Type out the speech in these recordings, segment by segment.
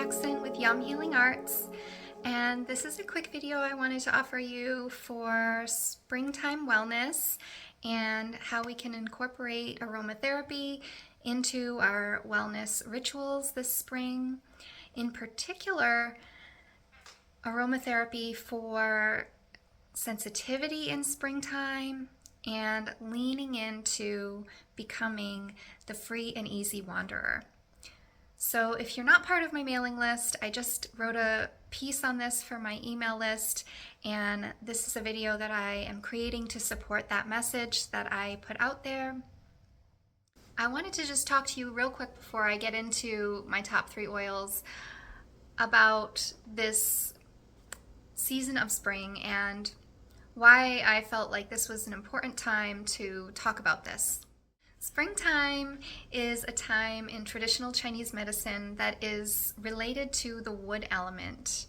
Jackson with Yum Healing Arts, and this is a quick video I wanted to offer you for springtime wellness and how we can incorporate aromatherapy into our wellness rituals this spring. In particular, aromatherapy for sensitivity in springtime and leaning into becoming the free and easy wanderer. So if you're not part of my mailing list, I just wrote a piece on this for my email list, and this is a video that I am creating to support that message that I put out there. I wanted to just talk to you real quick before I get into my top 3 oils about this season of spring and why I felt like this was an important time to talk about this. Springtime is a time in traditional Chinese medicine that is related to the wood element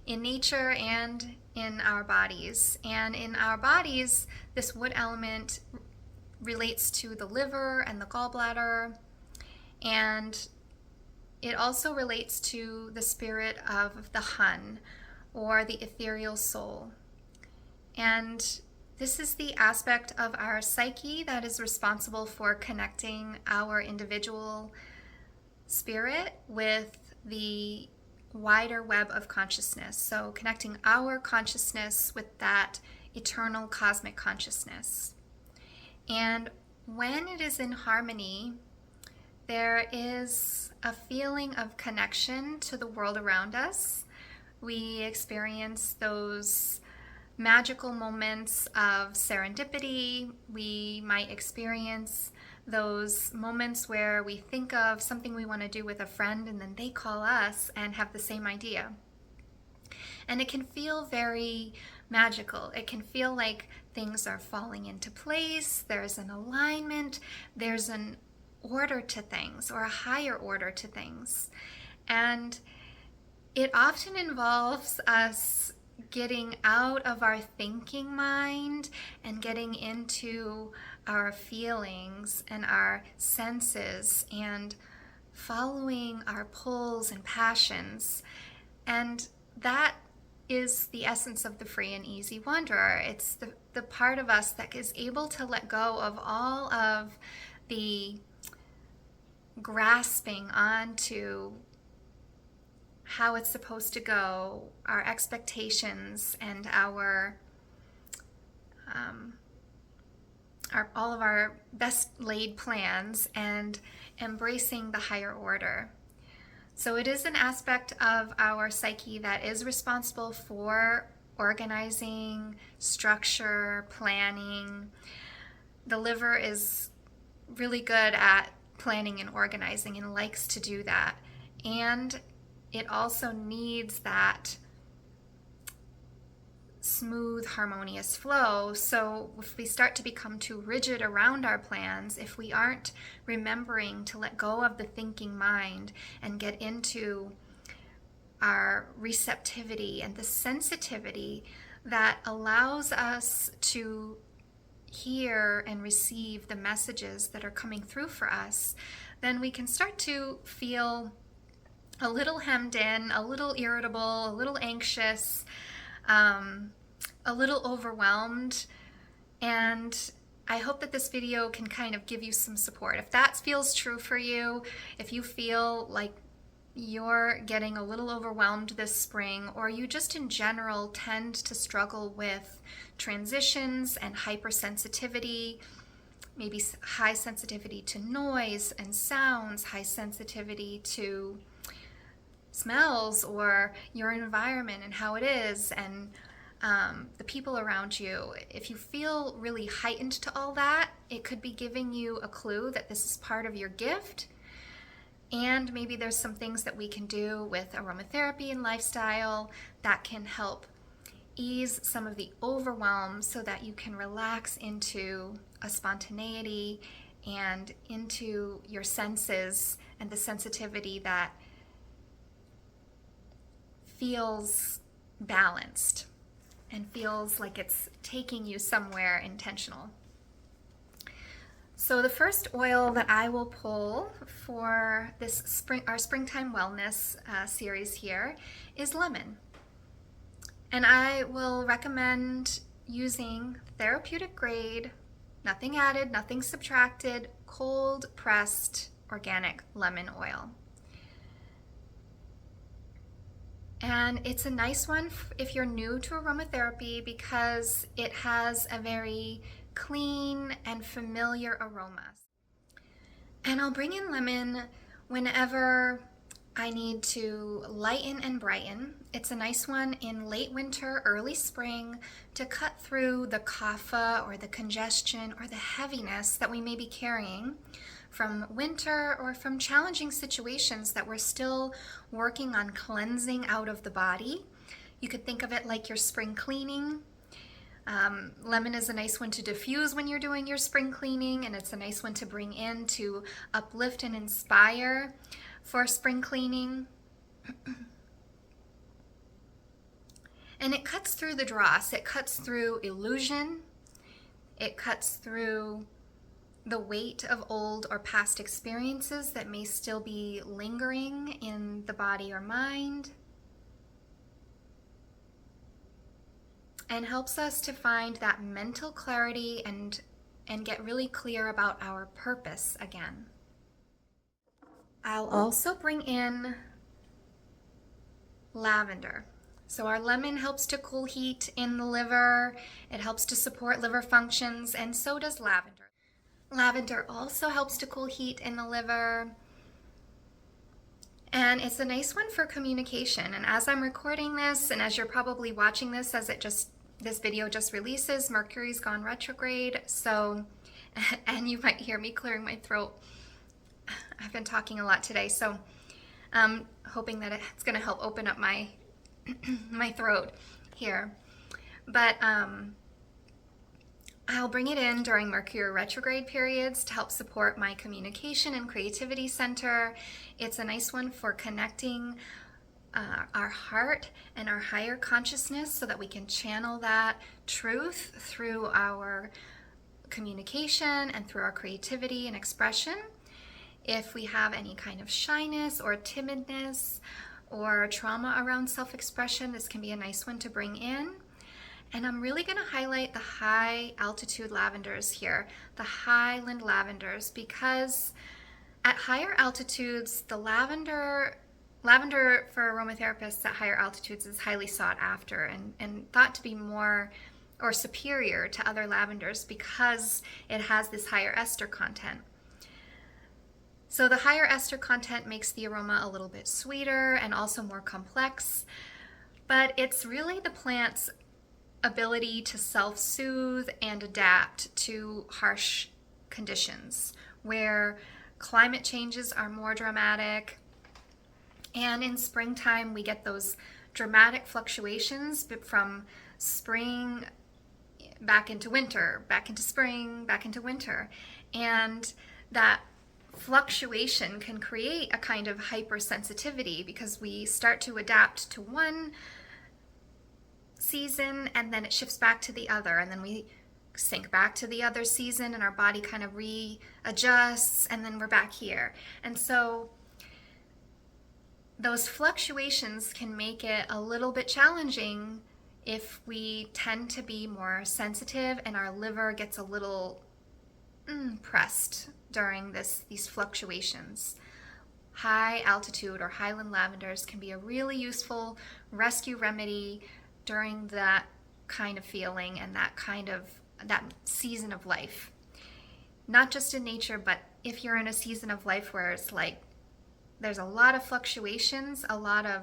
in nature and in our bodies. And in our bodies, this wood element relates to the liver and the gallbladder, and it also relates to the spirit of the Hun, or the ethereal soul. And this is the aspect of our psyche that is responsible for connecting our individual spirit with the wider web of consciousness. So connecting our consciousness with that eternal cosmic consciousness. And when it is in harmony, there is a feeling of connection to the world around us. We experience those magical moments of serendipity. We might experience those moments where we think of something we want to do with a friend and then they call us and have the same idea. And it can feel very magical. It can feel like things are falling into place. There's an alignment. There's an order to things, or a higher order to things. And it often involves us getting out of our thinking mind and getting into our feelings and our senses and following our pulls and passions. And that is the essence of the free and easy wanderer. It's the part of us that is able to let go of all of the grasping onto how it's supposed to go, our expectations, and our all of our best laid plans, and embracing the higher order. So it is an aspect of our psyche that is responsible for organizing, structure, planning. The liver is really good at planning and organizing and likes to do that. And it also needs that smooth, harmonious flow. So if we start to become too rigid around our plans, if we aren't remembering to let go of the thinking mind and get into our receptivity and the sensitivity that allows us to hear and receive the messages that are coming through for us, then we can start to feel a little hemmed in, a little irritable, a little anxious, a little overwhelmed. And I hope that this video can kind of give you some support. If that feels true for you, if you feel like you're getting a little overwhelmed this spring, or you just in general tend to struggle with transitions and hypersensitivity, maybe high sensitivity to noise and sounds, high sensitivity to smells, or your environment and how it is, and the people around you. If you feel really heightened to all that, it could be giving you a clue that this is part of your gift. And maybe there's some things that we can do with aromatherapy and lifestyle that can help ease some of the overwhelm so that you can relax into a spontaneity and into your senses and the sensitivity that feels balanced and feels like it's taking you somewhere intentional. So the first oil that I will pull for this our springtime wellness series here is lemon. And I will recommend using therapeutic grade, nothing added, nothing subtracted, cold pressed organic lemon oil. And it's a nice one if you're new to aromatherapy because it has a very clean and familiar aroma. And I'll bring in lemon whenever I need to lighten and brighten. It's a nice one in late winter, early spring to cut through the kapha or the congestion or the heaviness that we may be carrying from winter or from challenging situations that we're still working on cleansing out of the body. You could think of it like your spring cleaning. Lemon is a nice one to diffuse when you're doing your spring cleaning, and it's a nice one to bring in to uplift and inspire for spring cleaning. And it cuts through the dross. It cuts through illusion. It cuts through the weight of old or past experiences that may still be lingering in the body or mind, and helps us to find that mental clarity and get really clear about our purpose again. I'll also bring in lavender. So our lemon helps to cool heat in the liver. It helps to support liver functions, and so does lavender. Lavender also helps to cool heat in the liver. And it's a nice one for communication. And as I'm recording this, and as you're probably watching this, as this video just releases, Mercury's gone retrograde. So, and you might hear me clearing my throat. I've been talking a lot today, so I'm hoping that it's going to help open up my my throat here. But I'll bring it in during Mercury retrograde periods to help support my communication and creativity center. It's a nice one for connecting our heart and our higher consciousness so that we can channel that truth through our communication and through our creativity and expression. If we have any kind of shyness or timidness or trauma around self-expression, this can be a nice one to bring in. And I'm really going to highlight the high altitude lavenders here, the highland lavenders, because at higher altitudes, the lavender for aromatherapists at higher altitudes is highly sought after and thought to be more or superior to other lavenders because it has this higher ester content. So the higher ester content makes the aroma a little bit sweeter and also more complex, but it's really the plant's ability to self-soothe and adapt to harsh conditions where climate changes are more dramatic. And in springtime, we get those dramatic fluctuations from spring back into winter, back into spring, back into winter. And that fluctuation can create a kind of hypersensitivity because we start to adapt to one season and then it shifts back to the other, and then we sink back to the other season and our body kind of readjusts, and then we're back here. And so those fluctuations can make it a little bit challenging if we tend to be more sensitive and our liver gets a little pressed during these fluctuations. High altitude or highland lavenders can be a really useful rescue remedy during that kind of feeling and that season of life. Not just in nature, but if you're in a season of life where it's like there's a lot of fluctuations, a lot of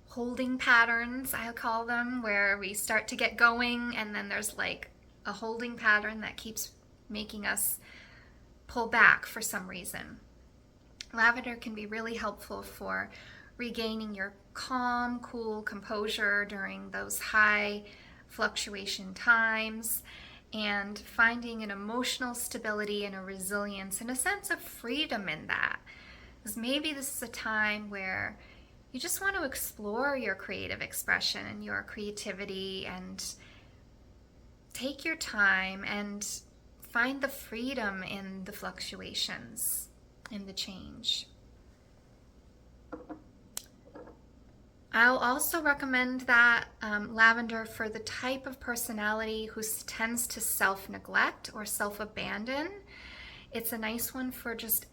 holding patterns, I call them, where we start to get going and then there's like a holding pattern that keeps making us pull back for some reason. Lavender can be really helpful for regaining your calm, cool composure during those high fluctuation times and finding an emotional stability and a resilience and a sense of freedom in that. Because maybe this is a time where you just want to explore your creative expression and your creativity and take your time and find the freedom in the fluctuations, in the change. I'll also recommend that lavender for the type of personality who tends to self-neglect or self-abandon. It's a nice one for just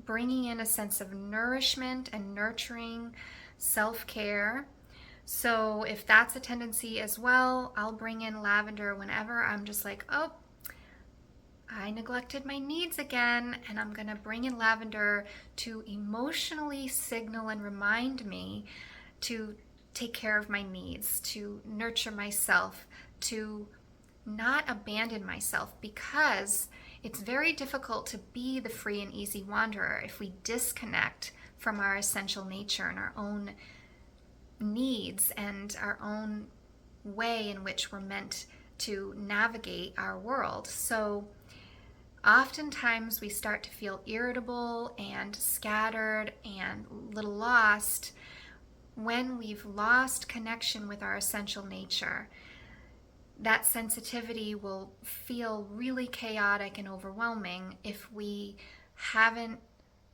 bringing in a sense of nourishment and nurturing, self-care. So if that's a tendency as well, I'll bring in lavender whenever I'm just like, oh, I neglected my needs again, and I'm gonna bring in lavender to emotionally signal and remind me to take care of my needs, to nurture myself, to not abandon myself, because it's very difficult to be the free and easy wanderer if we disconnect from our essential nature and our own needs and our own way in which we're meant to navigate our world. So oftentimes we start to feel irritable and scattered and a little lost when we've lost connection with our essential nature. That sensitivity will feel really chaotic and overwhelming if we haven't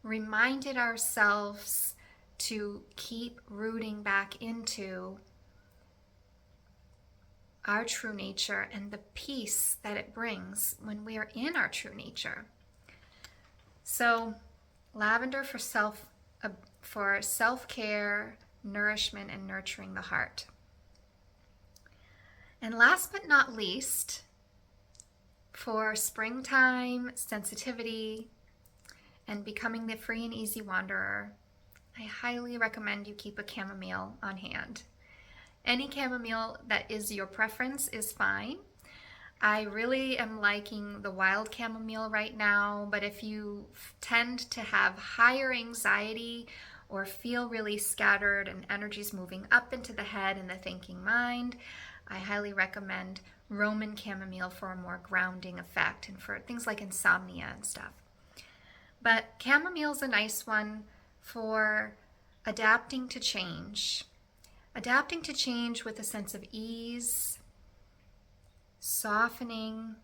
reminded ourselves to keep rooting back into our true nature and the peace that it brings when we are in our true nature. So lavender for self-care, nourishment, and nurturing the heart. And last but not least, for springtime sensitivity and becoming the free and easy wanderer, I highly recommend you keep a chamomile on hand. Any chamomile that is your preference is fine. I really am liking the wild chamomile right now, but if you tend to have higher anxiety or feel really scattered and energies moving up into the head and the thinking mind, I highly recommend Roman chamomile for a more grounding effect and for things like insomnia and stuff. But chamomile is a nice one for adapting to change. Adapting to change with a sense of ease, softening,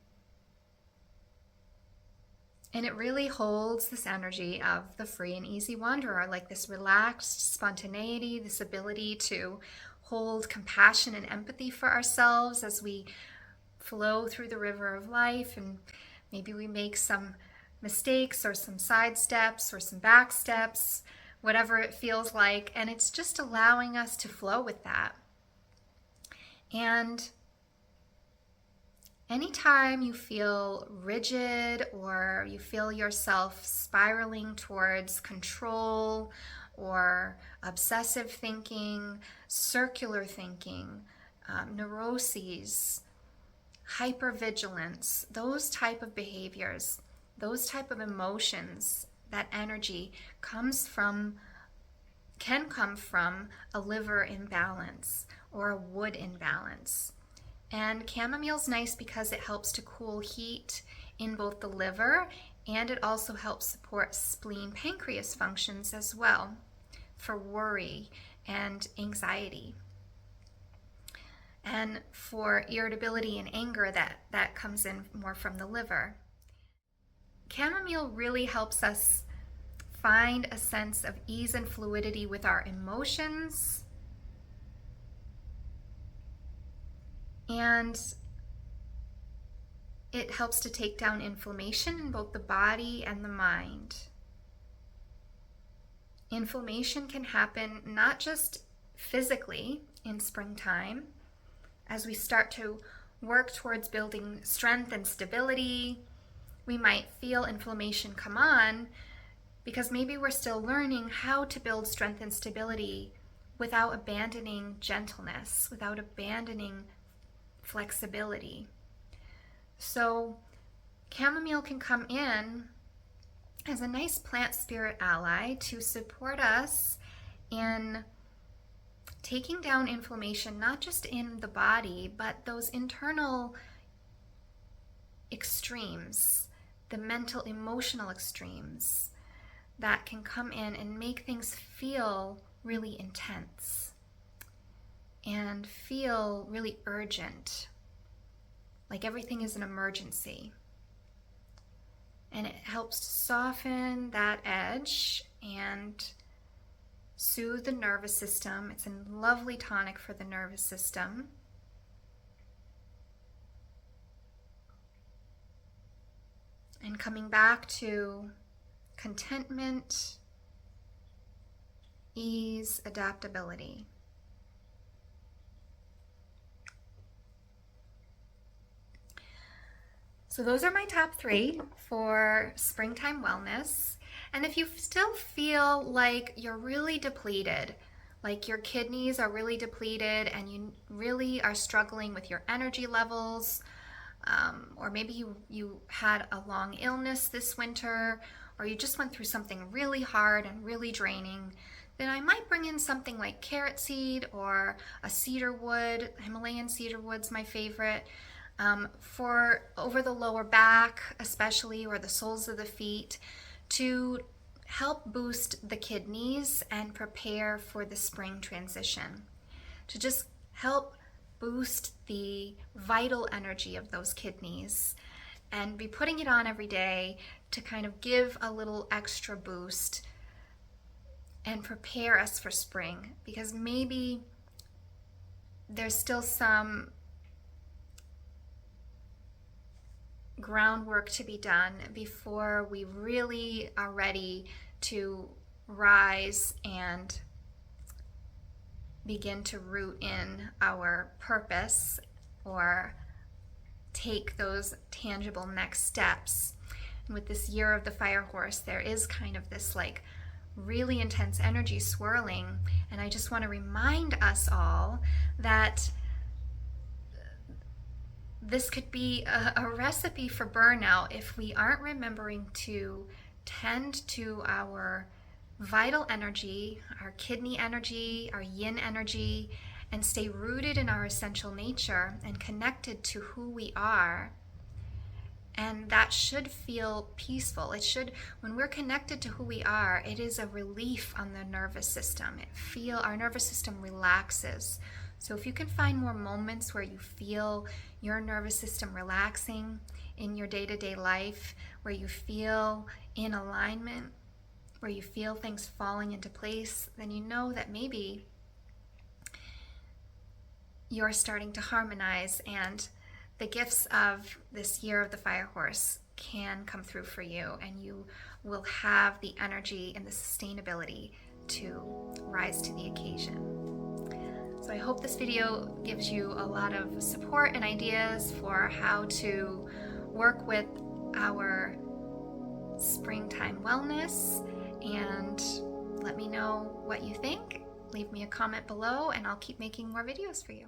and it really holds this energy of the free and easy wanderer, like this relaxed spontaneity, this ability to hold compassion and empathy for ourselves as we flow through the river of life, and maybe we make some mistakes or some side steps or some back steps, whatever it feels like, and it's just allowing us to flow with that. And anytime you feel rigid or you feel yourself spiraling towards control or obsessive thinking, circular thinking, neuroses, hypervigilance, those type of behaviors, those type of emotions, that energy can come from a liver imbalance or a wood imbalance. And chamomile's nice because it helps to cool heat in both the liver, and it also helps support spleen pancreas functions as well for worry and anxiety. And for irritability and anger, that comes in more from the liver. Chamomile really helps us find a sense of ease and fluidity with our emotions, and it helps to take down inflammation in both the body and the mind. Inflammation can happen not just physically in springtime, as we start to work towards building strength and stability. We might feel inflammation come on because maybe we're still learning how to build strength and stability without abandoning gentleness, without abandoning flexibility. So chamomile can come in as a nice plant spirit ally to support us in taking down inflammation, not just in the body, but those internal extremes, the mental, emotional extremes that can come in and make things feel really intense and feel really urgent, like everything is an emergency. and it helps to soften that edge and soothe the nervous system. It's a lovely tonic for the nervous system. And coming back to contentment, ease, adaptability. So those are my top 3 for springtime wellness. And if you still feel like you're really depleted, like your kidneys are really depleted and you really are struggling with your energy levels, or maybe you had a long illness this winter, or you just went through something really hard and really draining, then I might bring in something like carrot seed or a cedar wood. Himalayan cedar wood's my favorite. For over the lower back especially, or the soles of the feet, to help boost the kidneys and prepare for the spring transition, to just help boost the vital energy of those kidneys, and be putting it on every day to kind of give a little extra boost and prepare us for spring, because maybe there's still some groundwork to be done before we really are ready to rise and begin to root in our purpose or take those tangible next steps. And with this year of the fire horse, there is kind of this like really intense energy swirling, and I just want to remind us all that this could be a recipe for burnout if we aren't remembering to tend to our vital energy, our kidney energy, our yin energy, and stay rooted in our essential nature and connected to who we are. And that should feel peaceful. It should, when we're connected to who we are, it is a relief on the nervous system. Our nervous system relaxes. So if you can find more moments where you feel your nervous system relaxing in your day-to-day life, where you feel in alignment, where you feel things falling into place, then you know that maybe you're starting to harmonize, and the gifts of this year of the fire horse can come through for you, and you will have the energy and the sustainability to rise to the occasion. So I hope this video gives you a lot of support and ideas for how to work with our springtime wellness, and let me know what you think. Leave me a comment below and I'll keep making more videos for you.